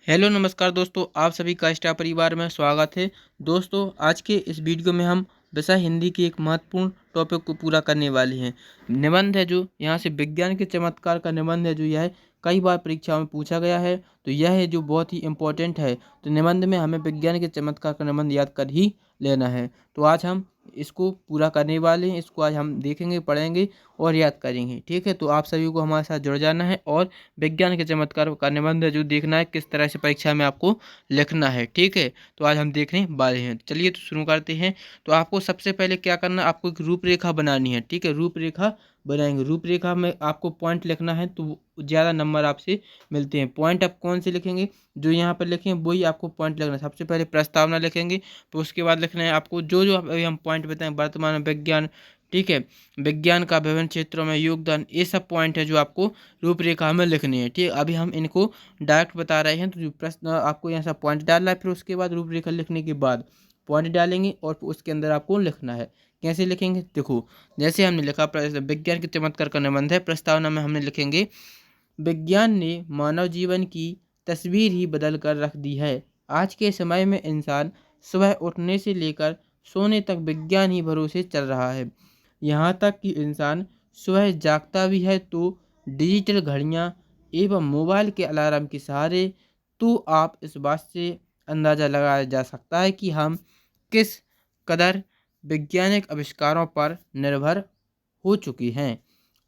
Hello नमस्कार दोस्तों, आप सभी का स्टार परिवार में स्वागत है। दोस्तों, आज के इस वीडियो में हम विषय हिंदी की एक महत्वपूर्ण टॉपिक को पूरा करने वाले हैं। निबंध है जो यहाँ से विज्ञान के चमत्कार का निबंध है जो यह कई बार परीक्षाओं में पूछा गया है, तो यह है जो बहुत ही इम्पोर्टेंट है। तो निबंध में हमें विज्ञान के चमत्कार का निबंध याद कर ही लेना है। तो आज हम इसको पूरा करने वाले हैं। इसको आज हम देखेंगे, पढ़ेंगे और याद करेंगे। ठीक है, तो आप सभी को हमारे साथ जुड़ जाना है और विज्ञान के चमत्कार का निबंध जो देखना है किस तरह से परीक्षा में आपको लिखना है। ठीक है, तो आज हम देखने वाले हैं। चलिए तो शुरू करते हैं। तो आपको सबसे पहले क्या करना है, आपको एक रूपरेखा बनानी है। ठीक है, रूपरेखा बनाएंगे। रूपरेखा में आपको पॉइंट लिखना है तो ज़्यादा नंबर आपसे मिलते हैं। पॉइंट आप कौन से लिखेंगे, जो यहाँ पर लिखें वही आपको पॉइंट लिखना है। सबसे पहले प्रस्तावना लिखेंगे, तो उसके बाद लिखना है आपको जो जो अभी हम पॉइंट बताएं, वर्तमान में विज्ञान, ठीक है, विज्ञान का विभिन्न क्षेत्रों में योगदान, ये सब पॉइंट है जो आपको रूपरेखा में लिखनी है। ठीक है, अभी हम इनको डायरेक्ट बता रहे हैं, तो जो प्रश्न आपको यहाँ सब पॉइंट डालना है। फिर उसके बाद रूपरेखा लिखने के बाद पॉइंट डालेंगे और उसके अंदर आपको लिखना है। कैसे लिखेंगे, देखो, जैसे हमने लिखा विज्ञान के चमत्कार का निबंध है। प्रस्तावना में हमने लिखेंगे, विज्ञान ने मानव जीवन की तस्वीर ही बदल कर रख दी है। आज के समय में इंसान सुबह उठने से लेकर सोने तक विज्ञान ही भरोसे चल रहा है। यहाँ तक कि इंसान सुबह जागता भी है तो डिजिटल घड़ियाँ एवं मोबाइल के अलार्म के सहारे। तो आप इस बात से अंदाज़ा लगाया जा सकता है कि हम किस कदर वैज्ञानिक आविष्कारों पर निर्भर हो चुकी हैं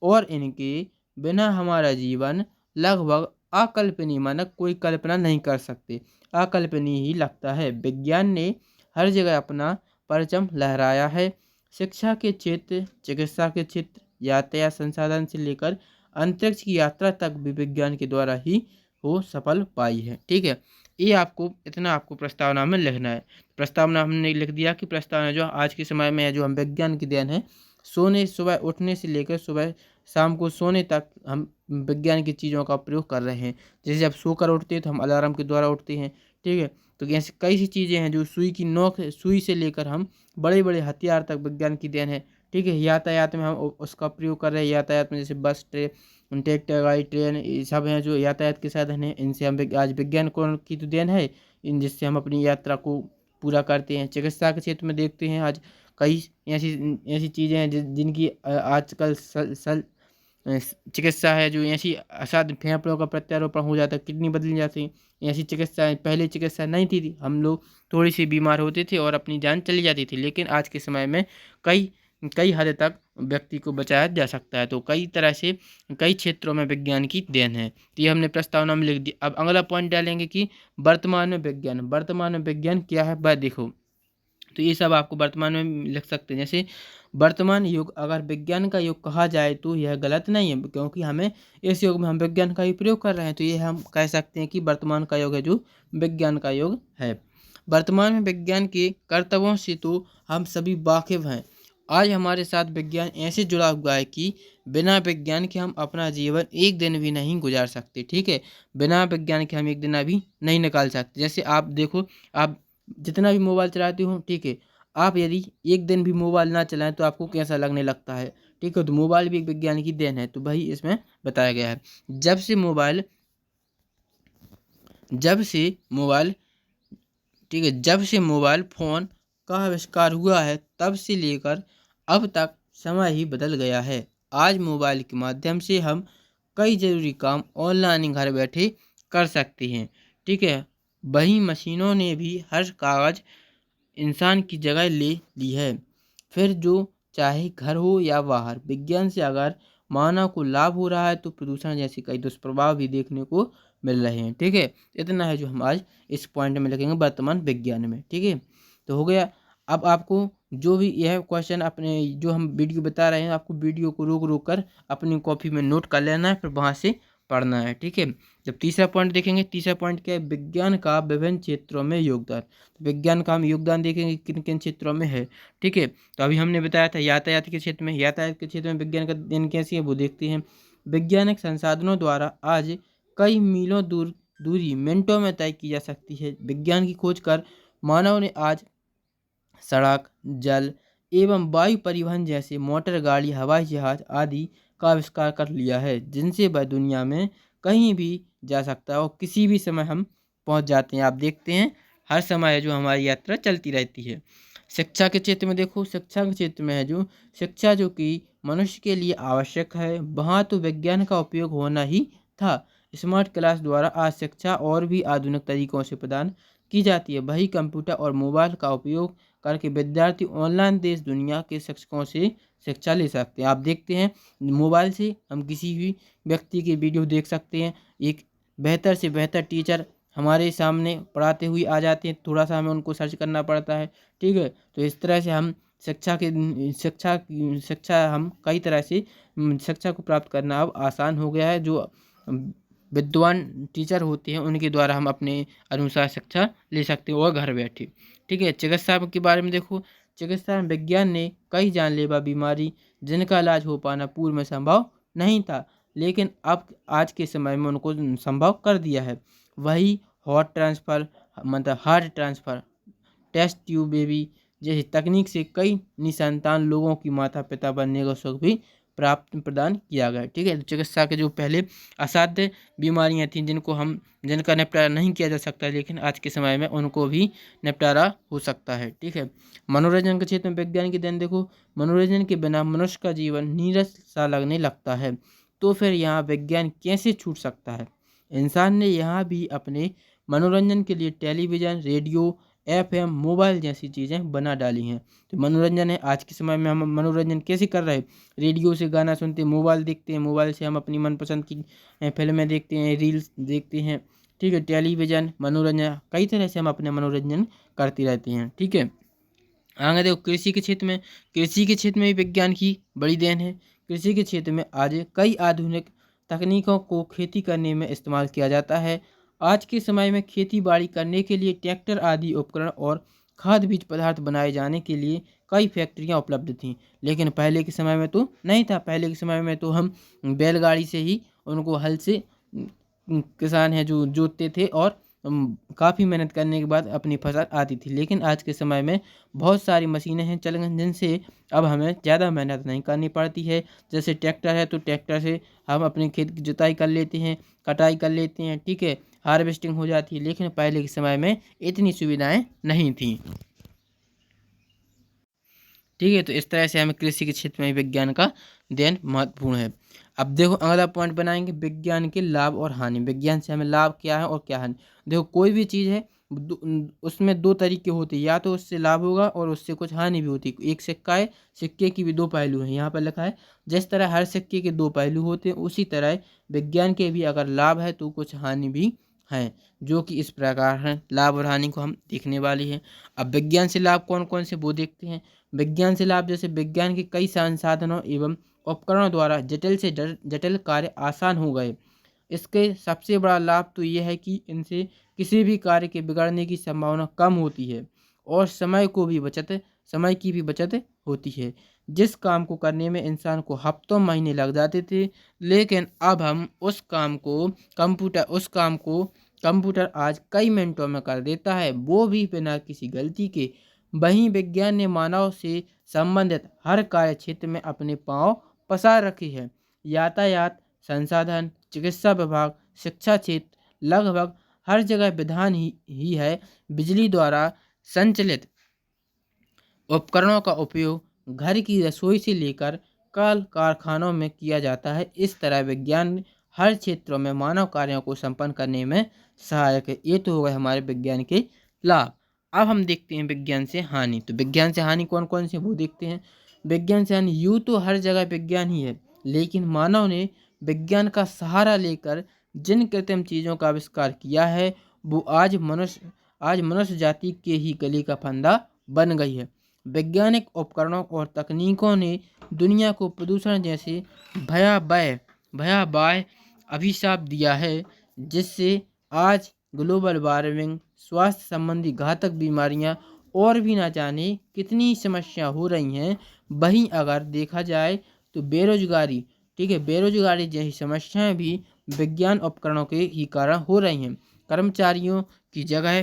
और इनके बिना हमारा जीवन लगभग अकल्पनीय, माना कोई कल्पना नहीं कर सकते, अकल्पनीय ही लगता है। विज्ञान ने हर जगह अपना परचम लहराया है। शिक्षा के क्षेत्र, चिकित्सा के क्षेत्र, यातायात संसाधन से लेकर अंतरिक्ष की यात्रा तक भी विज्ञान के द्वारा ही हो सफल पाई है। ठीक है, ये आपको इतना आपको प्रस्तावना में लिखना है। प्रस्तावना हमने लिख दिया कि प्रस्तावना जो आज के समय में है, जो हम विज्ञान की देन है। सुबह उठने से लेकर सुबह शाम को सोने तक हम विज्ञान की चीज़ों का प्रयोग कर रहे हैं। जैसे जब सोकर उठते हैं तो हम अलार्म के द्वारा उठते हैं। ठीक है, तो ऐसी कई सी चीज़ें हैं जो सुई की नोक, सुई से लेकर हम बड़े बड़े हथियार तक विज्ञान की देन है। ठीक है, यातायात में हम उसका प्रयोग कर रहे हैं। यातायात में जैसे बस, ट्रैक्टर, गाड़ी, ट्रेन, ये सब हैं जो यातायात के साधन हैं। इनसे हम आज विज्ञान की तो देन है, इन जिससे हम अपनी यात्रा को पूरा करते हैं। चिकित्सा के क्षेत्र में देखते हैं आज कई ऐसी ऐसी चीज़ें हैं जिनकी आजकल चिकित्सा है, जो ऐसी असाध्य फेफड़ों का प्रत्यारोपण हो जाता है, किडनी बदल जाती है। ऐसी चिकित्सा पहले चिकित्सा नहीं थी, हम लोग थोड़ी सी बीमार होते थे और अपनी जान चली जाती थी। लेकिन आज के समय में कई कई हद तक व्यक्ति को बचाया जा सकता है। तो कई तरह से कई क्षेत्रों में विज्ञान की देन है। तो ये हमने प्रस्तावना में लिख दी। अब अगला पॉइंट डालेंगे कि वर्तमान में विज्ञान, वर्तमान में विज्ञान क्या है वह देखो। तो ये सब आपको वर्तमान में लिख सकते हैं। जैसे वर्तमान युग अगर विज्ञान का युग कहा जाए तो यह गलत नहीं है, क्योंकि हमें इस युग में हम विज्ञान का ही प्रयोग कर रहे हैं। तो ये हम कह सकते हैं कि वर्तमान का युग है जो विज्ञान का युग है। वर्तमान में विज्ञान के कर्तव्यों से तो हम सभी वाकिफ हैं। आज हमारे साथ विज्ञान ऐसे जुड़ा हुआ है कि बिना विज्ञान के हम अपना जीवन एक दिन भी नहीं गुजार सकते। ठीक है, बिना विज्ञान के हम एक दिन अभी नहीं निकाल सकते। जैसे आप देखो, आप जितना भी मोबाइल चलाते हो, ठीक है, आप यदि एक दिन भी मोबाइल ना चलाएं तो आपको कैसा लगने लगता है। ठीक है, तो मोबाइल भी एक विज्ञान की देन है। तो भाई इसमें बताया गया है, जब से मोबाइल ठीक है, जब से मोबाइल फ़ोन का आविष्कार हुआ है तब से लेकर अब तक समय ही बदल गया है। आज मोबाइल के माध्यम से हम कई ज़रूरी काम ऑनलाइन घर बैठे कर सकते हैं। ठीक है, वहीं मशीनों ने भी हर कागज़ इंसान की जगह ले ली है। फिर जो चाहे घर हो या बाहर, विज्ञान से अगर मानव को लाभ हो रहा है तो प्रदूषण जैसे कई दुष्प्रभाव भी देखने को मिल रहे हैं। ठीक है, इतना है जो हम आज इस पॉइंट में लिखेंगे वर्तमान विज्ञान में। ठीक है, तो हो गया। अब आपको जो भी यह क्वेश्चन अपने जो हम वीडियो बता रहे हैं, आपको वीडियो को रोक रोक कर अपनी कॉपी में नोट कर लेना है, फिर वहाँ से पढ़ना है। ठीक है, जब तीसरा पॉइंट देखेंगे, तीसरा पॉइंट क्या है, विज्ञान का विभिन्न क्षेत्रों में योगदान। तो विज्ञान का हम योगदान देखेंगे किन किन क्षेत्रों में है। ठीक है, तो अभी हमने बताया था यातायात के क्षेत्र में, यातायात के क्षेत्र में विज्ञान का देन कैसी है वो देखते हैं। वैज्ञानिक संसाधनों द्वारा आज कई मीलों दूरी मिनटों में तय की जा सकती है। विज्ञान की खोज कर मानव ने आज सड़क, जल एवं वायु परिवहन जैसे मोटर गाड़ी, हवाई जहाज आदि का आविष्कार कर लिया है, जिनसे वह दुनिया में कहीं भी जा सकता है और किसी भी समय हम पहुंच जाते हैं। आप देखते हैं हर समय जो हमारी यात्रा चलती रहती है। शिक्षा के क्षेत्र में देखो, शिक्षा के क्षेत्र में है जो शिक्षा जो कि मनुष्य के लिए आवश्यक है, वहाँ तो विज्ञान का उपयोग होना ही था। स्मार्ट क्लास द्वारा आज शिक्षा और भी आधुनिक तरीकों से प्रदान की जाती है। वही कंप्यूटर और मोबाइल का उपयोग करके विद्यार्थी ऑनलाइन देश दुनिया के शिक्षकों से शिक्षा ले सकते हैं। आप देखते हैं मोबाइल से हम किसी भी व्यक्ति की वीडियो देख सकते हैं। एक बेहतर से बेहतर टीचर हमारे सामने पढ़ाते हुए आ जाते हैं, थोड़ा सा हमें उनको सर्च करना पड़ता है। ठीक है, तो इस तरह से हम शिक्षा हम कई तरह से शिक्षा को प्राप्त करना अब आसान हो गया है। जो विद्वान टीचर होते हैं उनके द्वारा हम अपने अनुसार शिक्षा ले सकते हैं और घर बैठे। ठीक है, चिकित्सा के बारे में देखो, चिकित्सा में विज्ञान ने कई जानलेवा बीमारी जिनका इलाज हो पाना पूर्व में संभव नहीं था, लेकिन अब आज के समय में उनको संभव कर दिया है। वही हार्ट ट्रांसफ़र, मतलब heart transfer, test tube baby जैसी तकनीक से कई निसंतान लोगों की माता पिता बनने का सुख भी प्राप्त प्रदान किया गया। ठीक है, तो चिकित्सा के जो पहले असाध्य बीमारियां थीं जिनका निपटारा नहीं किया जा सकता, लेकिन आज के समय में उनको भी निपटारा हो सकता है। ठीक है, मनोरंजन के क्षेत्र में विज्ञान की देन देखो, मनोरंजन के बिना मनुष्य का जीवन नीरस सा लगने लगता है, तो फिर यहाँ विज्ञान कैसे छूट सकता है। इंसान ने यहाँ भी अपने मनोरंजन के लिए टेलीविज़न, रेडियो, एफएम, मोबाइल जैसी चीज़ें बना डाली हैं। तो मनोरंजन है, आज के समय में हम मनोरंजन कैसे कर रहे हैं, रेडियो से गाना सुनते हैं, मोबाइल देखते हैं, मोबाइल से हम अपनी मनपसंद की फिल्में देखते हैं, रील्स देखते हैं। ठीक है, टेलीविज़न, मनोरंजन, कई तरह से हम अपने मनोरंजन करते रहते हैं। ठीक है, आगे देखो कृषि के क्षेत्र में, कृषि के क्षेत्र में भी विज्ञान की बड़ी देन है। कृषि के क्षेत्र में आज कई आधुनिक तकनीकों को खेती करने में इस्तेमाल किया जाता है। आज के समय में खेती बाड़ी करने के लिए ट्रैक्टर आदि उपकरण और खाद बीज पदार्थ बनाए जाने के लिए कई फैक्ट्रियां उपलब्ध थीं, लेकिन पहले के समय में तो नहीं था। पहले के समय में तो हम बैलगाड़ी से ही उनको हल से किसान हैं जो जोतते थे और काफ़ी मेहनत करने के बाद अपनी फसल आती थी। लेकिन आज के समय में बहुत सारी मशीनें हैं चल गई जिनसे अब हमें ज़्यादा मेहनत नहीं करनी पड़ती है। जैसे ट्रैक्टर है तो ट्रैक्टर से हम अपने खेत की जुताई कर लेते हैं, कटाई कर लेते हैं। ठीक है, हार्वेस्टिंग हो जाती है, लेकिन पहले के समय में इतनी सुविधाएं नहीं थीं। ठीक है, तो इस तरह से हमें कृषि के क्षेत्र में विज्ञान का देन महत्वपूर्ण है। अब देखो अगला पॉइंट बनाएंगे विज्ञान के लाभ और हानि। विज्ञान से हमें लाभ क्या है और क्या हानि। देखो कोई भी चीज़ है उसमें दो तरीके होते हैं, या तो उससे लाभ होगा और उससे कुछ हानि भी होती है। एक सिक्का है, सिक्के की भी दो पहलू हैं, यहाँ पर लिखा है। जिस तरह हर सिक्के के दो पहलू होते हैं, उसी तरह विज्ञान के भी अगर लाभ है तो कुछ हानि भी हैं, जो कि इस प्रकार हैं। लाभ और हानि को हम देखने वाली हैं। अब विज्ञान से लाभ कौन कौन से वो देखते हैं। विज्ञान से लाभ जैसे विज्ञान के कई संसाधनों एवं उपकरणों द्वारा जटिल से जटिल कार्य आसान हो गए। इसके सबसे बड़ा लाभ तो यह है कि इनसे किसी भी कार्य के बिगड़ने की संभावना कम होती है और समय की भी बचत होती है। जिस काम को करने में इंसान को हफ्तों महीने लग जाते थे, लेकिन अब हम उस काम को कंप्यूटर आज कई मिनटों में कर देता है, वो भी बिना किसी गलती के। वहीं विज्ञान ने मानव से संबंधित हर कार्य क्षेत्र में अपने पांव पसार रखे हैं। यातायात, संसाधन, चिकित्सा विभाग, शिक्षा क्षेत्र, लगभग हर जगह विधान ही है। बिजली द्वारा संचालित उपकरणों का उपयोग घर की रसोई से लेकर कल कारखानों में किया जाता है। इस तरह विज्ञान हर क्षेत्रों में मानव कार्यों को संपन्न करने में सहायक है। ये तो हो गए हमारे विज्ञान के लाभ। अब हम देखते हैं विज्ञान से हानि। तो विज्ञान से हानि कौन कौन से वो देखते हैं। विज्ञान से हानि, यूँ तो हर जगह विज्ञान ही है, लेकिन मानव ने विज्ञान का सहारा लेकर जिन कृत्रिम चीज़ों का आविष्कार किया है, वो आज मनुष्य जाति के ही गले का फंदा बन गई है। वैज्ञानिक उपकरणों और तकनीकों ने दुनिया को प्रदूषण जैसे भयावह अभिशाप दिया है, जिससे आज ग्लोबल वार्मिंग, स्वास्थ्य संबंधी घातक बीमारियां और भी ना जाने कितनी समस्या हो रही हैं। वहीं अगर देखा जाए तो बेरोजगारी, ठीक है, बेरोजगारी जैसी समस्याएं भी विज्ञान उपकरणों के ही कारण हो रही हैं। कर्मचारियों की जगह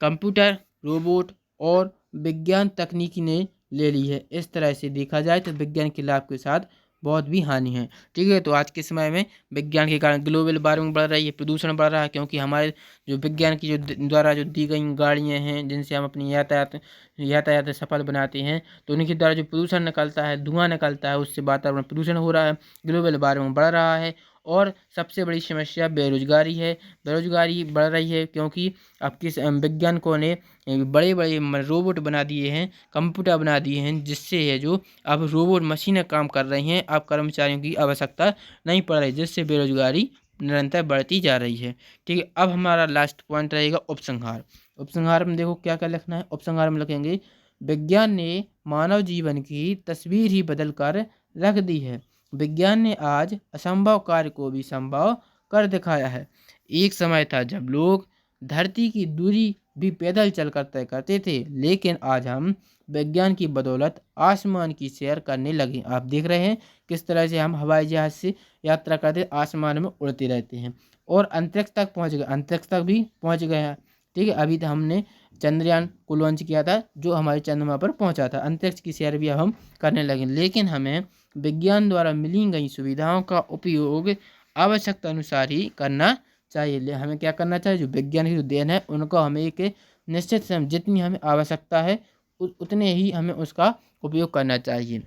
कंप्यूटर, रोबोट और विज्ञान तकनीकी ने ले ली है। इस तरह से देखा जाए तो विज्ञान के लाभ के साथ बहुत भी हानि है। ठीक है, तो आज के समय में विज्ञान के कारण ग्लोबल वार्मिंग बढ़ रही है, प्रदूषण बढ़ रहा है, क्योंकि हमारे जो विज्ञान की जो द्वारा जो दी गई गाड़ियाँ हैं जिनसे हम अपनी यातायात सफल बनाते हैं, तो उनके द्वारा जो प्रदूषण निकलता है, धुआं निकलता है, उससे वातावरण प्रदूषण हो रहा है, ग्लोबल वार्मिंग बढ़ रहा है। और सबसे बड़ी समस्या बेरोजगारी है। बेरोजगारी बढ़ रही है क्योंकि अब किस वैज्ञानिकों ने बड़े बड़े रोबोट बना दिए हैं, कंप्यूटर बना दिए हैं, जिससे है जो अब रोबोट मशीनें काम कर रही हैं, अब कर्मचारियों की आवश्यकता नहीं पड़ रही, जिससे बेरोजगारी निरंतर बढ़ती जा रही है। ठीक है, अब हमारा लास्ट पॉइंट रहेगा उपसंहार। उपसंहार में देखो क्या क्या लिखना है। उपसंहार में लिखेंगे, विज्ञान ने मानव जीवन की तस्वीर ही बदल कर रख दी है। विज्ञान ने आज असंभव कार्य को भी संभव कर दिखाया है। एक समय था जब लोग धरती की दूरी भी पैदल चलकर तय करते थे, लेकिन आज हम विज्ञान की बदौलत आसमान की सैर करने लगे। आप देख रहे हैं किस तरह से हम हवाई जहाज से यात्रा करते, आसमान में उड़ते रहते हैं और अंतरिक्ष तक पहुंच गए, अंतरिक्ष तक भी पहुंच गए हैं। ठीक है, अभी तो हमने चंद्रयान को लॉन्च किया था जो हमारे चंद्रमा पर पहुंचा था। अंतरिक्ष की सैर भी अब हम करने लगे, लेकिन हमें विज्ञान द्वारा मिली गई सुविधाओं का उपयोग आवश्यकता अनुसार ही करना चाहिए। हमें क्या करना चाहिए, जो विज्ञान की जो देन है उनको हमें एक निश्चित समय जितनी हमें आवश्यकता है उतने ही हमें उसका उपयोग करना चाहिए।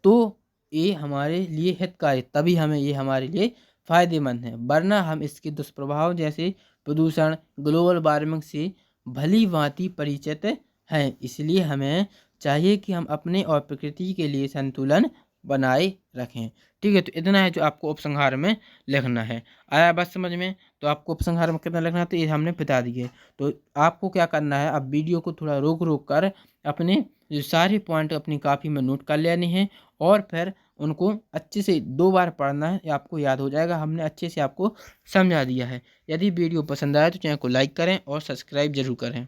तो ये हमारे लिए हितकारी, तभी हमें ये हमारे लिए फ़ायदेमंद है, वरना हम इसके दुष्प्रभाव जैसे प्रदूषण, ग्लोबल वार्मिंग से भली भांति परिचित हैं। इसलिए हमें चाहिए कि हम अपने और प्रकृति के लिए संतुलन बनाए रखें। ठीक है, तो इतना है जो आपको उपसंहार में लिखना है। आया बात समझ में? तो आपको उपसंहार में कितना लिखना है तो ये हमने बता दिए। तो आपको क्या करना है, अब वीडियो को थोड़ा रोक रोक कर अपने जो सारे पॉइंट अपनी कॉपी में नोट कर लेने हैं और फिर उनको अच्छे से 2 बार पढ़ना है, आपको याद हो जाएगा। हमने अच्छे से आपको समझा दिया है। यदि वीडियो पसंद आया तो चैनल को लाइक करें और सब्सक्राइब जरूर करें।